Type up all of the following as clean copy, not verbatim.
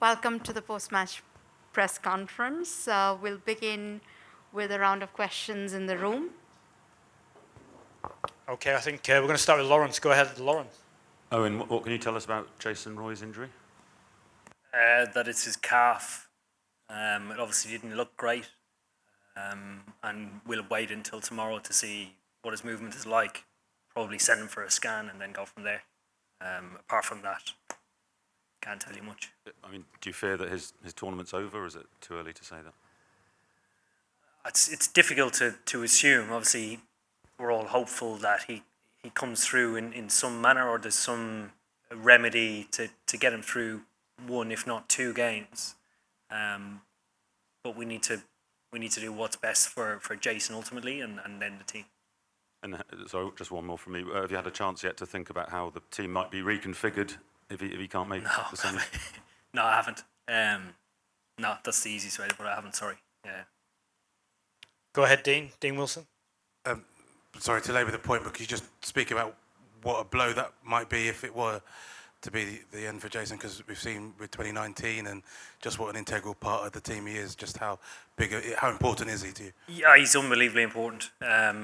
Welcome to the post-match press conference. We'll begin with a round of questions in the room. Okay, I think we're going to start with Lawrence. Go ahead, Lawrence. Owen, what can you tell us about Jason Roy's injury? That it's his calf. It obviously didn't look great, and we'll wait until tomorrow to see what his movement is like. Probably send him for a scan and then go from there. Apart from that, can't tell you much. I mean, do you fear that his tournament's over, or is it too early to say that? It's difficult to assume. Obviously, we're all hopeful that he comes through in some manner, or there's some remedy to get him through one, if not two games. But we need to do what's best for Jason ultimately, and then the team. And so, just one more from me. Have you had a chance yet to think about how the team might be reconfigured if he can't make the semi? No, I haven't. No, that's the easiest way to put it. I haven't. Sorry. Yeah. Go ahead, Dean. Dean Wilson. Sorry to labour the point, but could you just speak about what a blow that might be if it were to be the end for Jason? Because we've seen with 2019 and just what an integral part of the team he is. Just how important is he to you? Yeah, he's unbelievably important.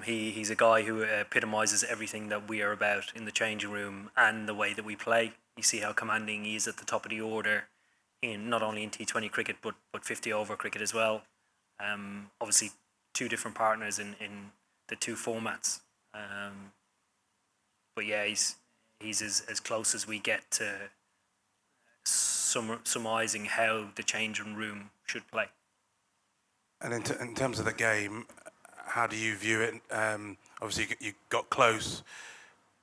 He's a guy who epitomises everything that we are about in the changing room and the way that we play. You see how commanding he is at the top of the order, in not only in T20 cricket but 50 over cricket as well. Obviously, two different partners in the two formats. But yeah, he's as close as we get to surmising how the changing room should play. And in terms of the game, how do you view it? Obviously, you got close,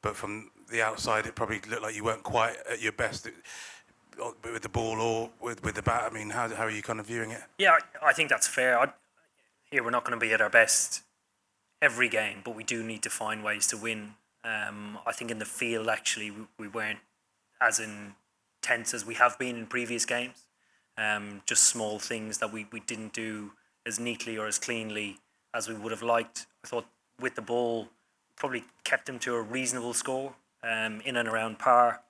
but from the outside, it probably looked like you weren't quite at your best with the ball or with the bat. I mean, how are you kind of viewing it? Yeah, I think that's fair. Here, we're not going to be at our best every game, but we do need to find ways to win. I think in the field, actually, we weren't as intense as we have been in previous games. Just small things that we didn't do as neatly or as cleanly as we would have liked. I thought with the ball, probably kept him to a reasonable score, in and around par.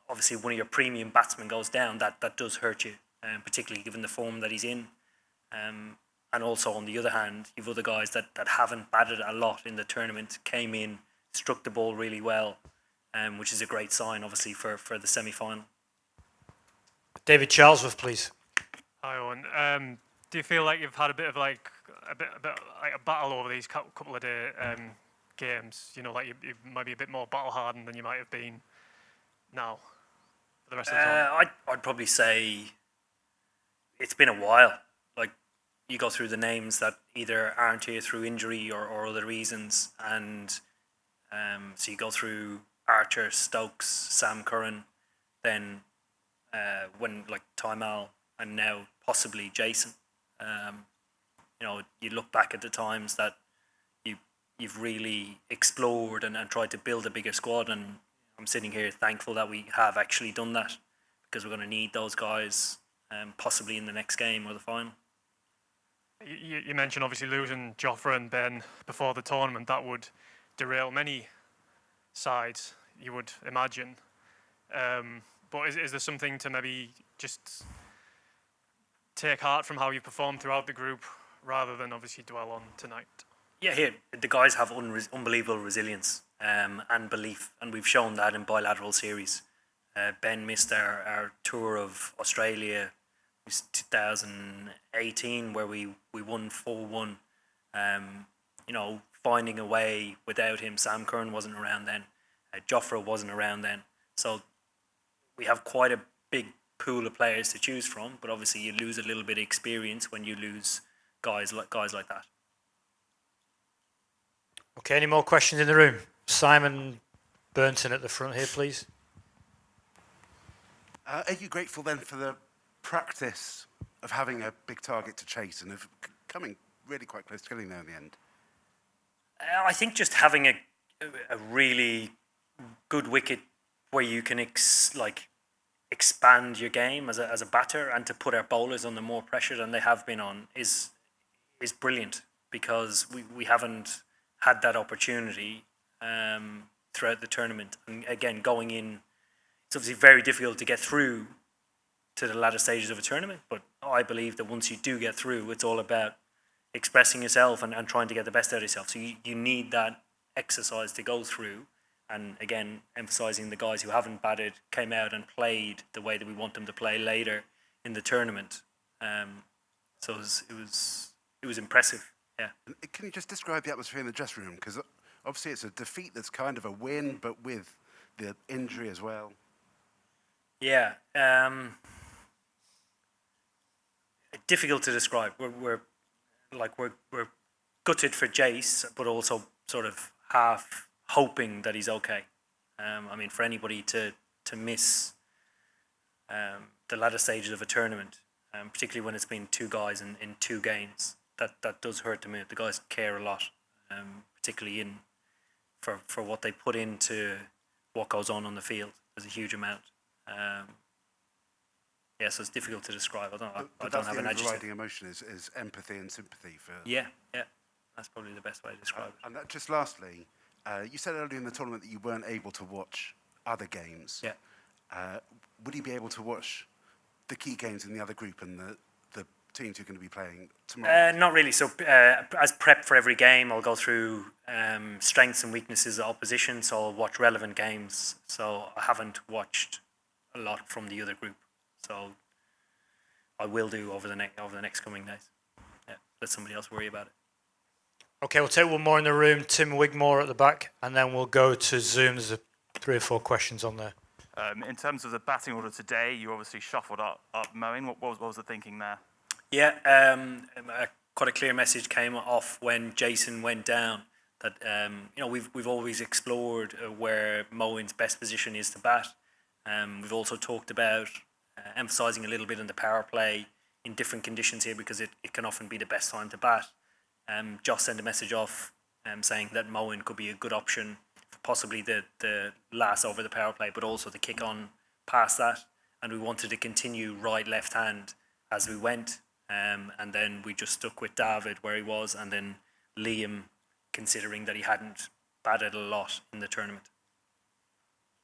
Obviously, one of your premium batsmen goes down, that does hurt you, particularly given the form that he's in. And also, on the other hand, you've other guys that haven't batted a lot in the tournament, came in, struck the ball really well, which is a great sign, obviously, for the semi-final. David Charlesworth, please. Hi, Owen. Do you feel like you've had a bit of like a battle over these couple of games? You know, like you might be a bit more battle hardened than you might have been now for the rest of the time. I'd probably say it's been a while. Like, you go through the names that either aren't here through injury or other reasons, and so you go through Archer, Stokes, Sam Curran, then when like Tymal, and now possibly Jason. You know, you look back at the times that you've really explored and tried to build a bigger squad, and I'm sitting here thankful that we have actually done that, because we're going to need those guys possibly in the next game or the final. You mentioned obviously losing Jofra and Ben before the tournament. That would derail many sides, you would imagine. But is there something to maybe just take heart from how you performed throughout the group rather than obviously dwell on tonight? Yeah, here, the guys have unbelievable resilience and belief, and we've shown that in bilateral series. Ben missed our tour of Australia. It was 2018 where we won 4-1. You know, finding a way without him. Sam Curran wasn't around then. Jofra wasn't around then. So we have quite a big pool of players to choose from, but obviously you lose a little bit of experience when you lose guys like that. Okay, any more questions in the room? Simon Burnton at the front here, please. Are you grateful then for the practice of having a big target to chase and of coming really quite close to getting there in the end? I think just having a really good wicket where you can expand your game as a batter, and to put our bowlers under more pressure than they have been on is brilliant, because we haven't had that opportunity throughout the tournament. And again, going in, it's obviously very difficult to get through to the latter stages of a tournament. But I believe that once you do get through, it's all about expressing yourself and trying to get the best out of yourself. So you need that exercise to go through. And again, emphasising the guys who haven't batted came out and played the way that we want them to play later in the tournament. So it was impressive. Yeah. Can you just describe the atmosphere in the dressing room? Because obviously it's a defeat that's kind of a win, but with the injury as well. Yeah. Difficult to describe. We're gutted for Jace, but also sort of half hoping that he's okay. I mean, for anybody to miss the latter stages of a tournament, particularly when it's been two guys in two games, that does hurt them. The guys care a lot, particularly for what they put into what goes on the field. There's a huge amount. Yeah, so it's difficult to describe. I don't have an adjective. The overriding emotion is empathy and sympathy for. Yeah, that's probably the best way to describe it. And just lastly, you said earlier in the tournament that you weren't able to watch other games. Yeah. Would you be able to watch the key games in the other group and the teams you're going to be playing tomorrow? Not really. So as prep for every game, I'll go through strengths and weaknesses of opposition. So I'll watch relevant games. So I haven't watched a lot from the other group. So I will do over the next coming days. Yeah, let somebody else worry about it. Okay, we'll take one more in the room. Tim Wigmore at the back, and then we'll go to Zoom. There's 3 or 4 questions on there. In terms of the batting order today, you obviously shuffled up Moeen. What was the thinking there? Yeah, quite a clear message came off when Jason went down that we've always explored where Moeen's best position is to bat. We've also talked about emphasising a little bit in the power play in different conditions here because it can often be the best time to bat. Josh sent a message off saying that Moeen could be a good option for possibly the last over the power play, but also the kick on past that. And we wanted to continue right, left hand as we went. And then we just stuck with David where he was, and then Liam, considering that he hadn't batted a lot in the tournament.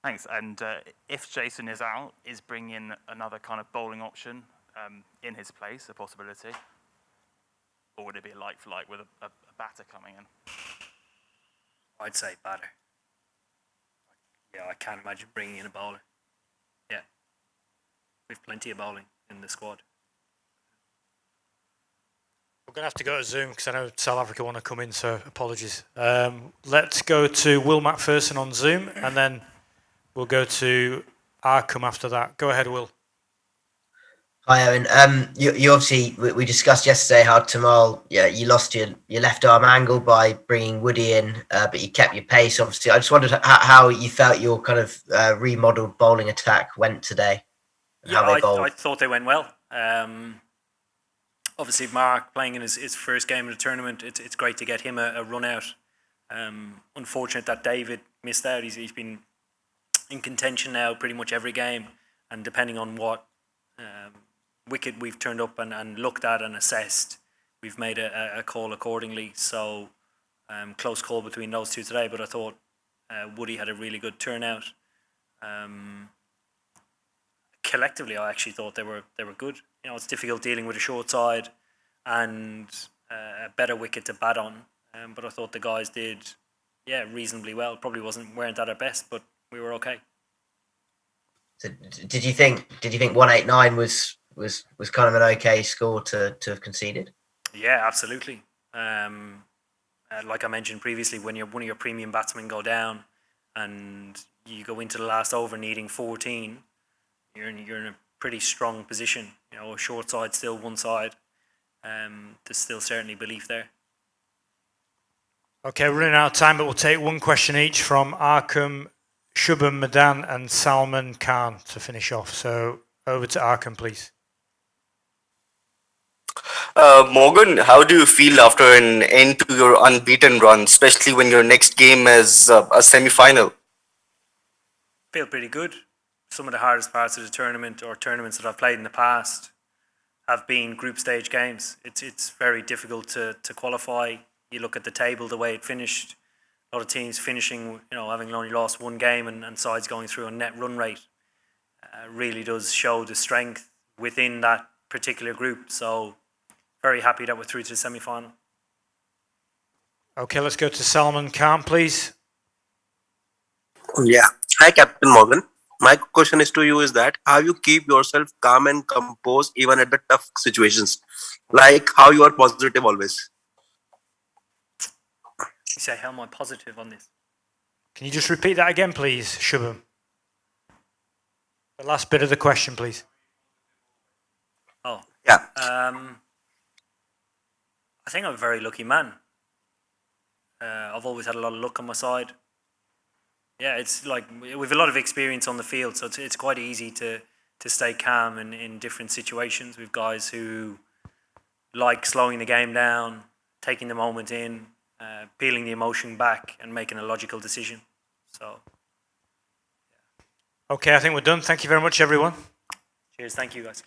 Thanks. And if Jason is out, is bringing in another kind of bowling option in his place a possibility? Or would it be like for like with a batter coming in? I'd say batter. Yeah, I can't imagine bringing in a bowler. Yeah. We've plenty of bowling in the squad. We're going to have to go to Zoom because I know South Africa want to come in, so apologies. Let's go to Will McPherson on Zoom, and then we'll go to Arkham after that. Go ahead, Will. Hi, Eoin. You obviously, we discussed yesterday how Tamal, you lost your left arm angle by bringing Woody in, but you kept your pace, obviously. I just wondered how you felt your kind of remodelled bowling attack went today. Yeah, I thought they went well. Obviously, Mark playing in his first game of the tournament, it's great to get him a run out. Unfortunate that David missed out. He's been in contention now pretty much every game, and depending on what wicket we've turned up and looked at and assessed, we've made a call accordingly. So close call between those two today, but I thought Woody had a really good turnout. Collectively, I actually thought they were good. It's difficult dealing with a short side and a better wicket to bat on, but I thought the guys did reasonably well. Probably weren't at our best, but we were okay. So did you think 189 was kind of an okay score to have conceded? Yeah, absolutely. Like I mentioned previously, when one of your premium batsmen go down and you go into the last over needing 14, you're in a pretty strong position. A short side still one side. There's still certainly belief there. Okay, we're running out of time, but we'll take one question each from Arkham, Shubham Madan and Salman Khan to finish off. So over to Arkham, please. Morgan, how do you feel after an end to your unbeaten run, especially when your next game is a semi-final? Feel pretty good. Some of the hardest parts of the tournament or tournaments that I've played in the past have been group stage games. It's very difficult to qualify. You look at the table, the way it finished. A lot of teams finishing, having only lost one game and sides going through a net run rate really does show the strength within that particular group. So very happy that we're through to the semi-final. Okay, let's go to Salman Khan, please. Yeah. Hi, Captain Morgan. My question is to you is that how you keep yourself calm and composed even at the tough situations? Like how you are positive always. You say, how am I positive on this? Can you just repeat that again, please, Shubham? The last bit of the question, please. Oh. Yeah. I think I'm a very lucky man. I've always had a lot of luck on my side. Yeah, it's like we've a lot of experience on the field, so it's quite easy to stay calm in different situations with guys who like slowing the game down, taking the moment in, peeling the emotion back, and making a logical decision. So. Okay, I think we're done. Thank you very much, everyone. Cheers. Thank you, guys.